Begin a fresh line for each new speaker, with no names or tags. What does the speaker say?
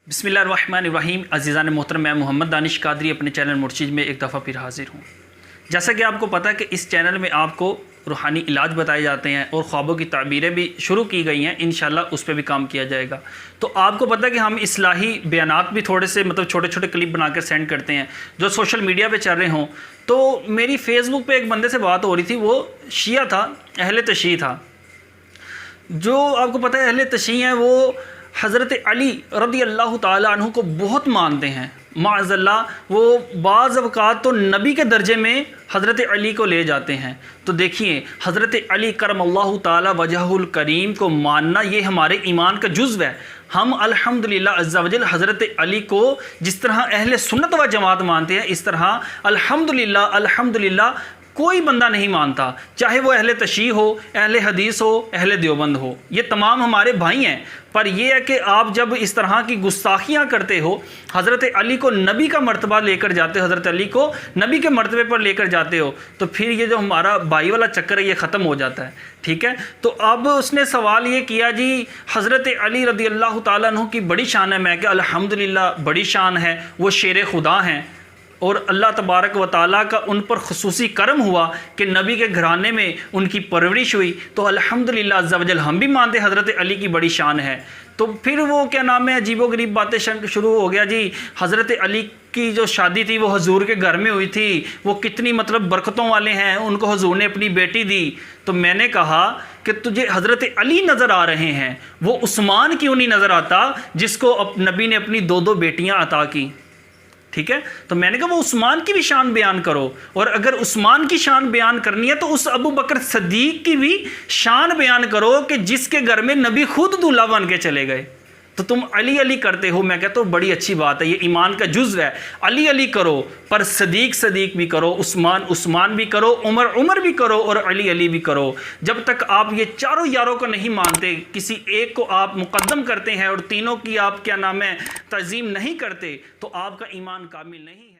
बिस्मिल्लाहिर्रहमानिर्रहीम। अज़ीज़ान मोहतरम, मैं मोहम्मद दानिश कादरी अपने चैनल मुर्शिद में एक दफ़ा फिर हाज़िर हूँ। जैसा कि आपको पता है कि इस चैनल में आपको रूहानी इलाज बताए जाते हैं और ख्वाबों की ताबीरें भी शुरू की गई हैं। इंशाल्लाह उस पर भी काम किया जाएगा। तो आपको पता है कि हम इस्लाही बयानात भी थोड़े से छोटे छोटे क्लिप बनाकर सेंड करते हैं जो सोशल मीडिया पे चल रहे हों। तो मेरी फेसबुक पे एक बंदे से बात हो रही थी, वो शिया था, अहले तशी था। जो आपको पता है अहले तशी हैं, वो हज़रत अली रज़ी अल्लाह ताला अन्हु को बहुत मानते हैं। माअज़ल्लाह वो बाज़ अवक़ात तो नबी के दर्जे में हज़रत अली को ले जाते हैं। तो देखिए, हज़रत अली करमल्लाहु ताला वजहुल करीम को मानना ये हमारे ईमान का जुज़्व है। हम अल्हम्दुलिल्लाह अज़्ज़ा वजल हज़रत अली को जिस तरह अहले सुन्नत व जमात मानते हैं, इस तरह अल्हम्दुलिल्लाह कोई बंदा नहीं मानता, चाहे वो अहले तशी हो, अहले हदीस हो, अहले देवबंद हो। ये तमाम हमारे भाई हैं। पर यह है कि आप जब इस तरह की गुस्ताखियाँ करते हो, हज़रत अली को नबी का मर्तबा लेकर जाते हो, हज़रत अली को नबी के मर्तबे पर लेकर जाते हो, तो फिर ये जो हमारा भाई वाला चक्कर है ये ख़त्म हो जाता है। ठीक है। तो अब उसने सवाल ये किया, जी हज़रत अली रज़ी अल्लाह ताला अन्हु की बड़ी शान है। मैं कि अल्हम्दुलिल्लाह बड़ी शान है, वो शेर खुदा हैं और अल्लाह तबारक व ताला का उन पर ख़ुसूसी करम हुआ कि नबी के घराने में उनकी परवरिश हुई। तो अल्हम्दुलिल्लाह अज़्ज़ा वजल हम भी मानते हज़रत अली की बड़ी शान है। तो फिर वो क्या नाम है, अजीबोगरीब बातें शुरू हो गया। जी हज़रत अली की जो शादी थी वो हजूर के घर में हुई थी, वो कितनी बरकतों वाले हैं, उनको हजूर ने अपनी बेटी दी। तो मैंने कहा कि तुझे हज़रत अली नज़र आ रहे हैं, वो उस्मान क्यों नहीं नज़र आता जिसको नबी ने अपनी दो दो बेटियाँ अता की। ठीक है। तो मैंने कहा वो उस्मान की भी शान बयान करो, और अगर उस्मान की शान बयान करनी है तो उस अबू बकर सदीक की भी शान बयान करो कि जिसके घर में नबी खुद दूल्हा बन के चले गए। तो तुम अली अली करते हो। मैं कहता हूँ बड़ी अच्छी बात है, ये ईमान का जुज़्व है। अली अली करो, पर सदीक सदीक भी करो, उस्मान उस्मान भी करो, उमर उमर भी करो, और अली अली भी करो। जब तक आप ये चारों यारों को नहीं मानते, किसी एक को आप मुकद्दम करते हैं और तीनों की आप क्या नाम है तज़ीम नहीं करते, तो आपका ईमान कामिल नहीं है।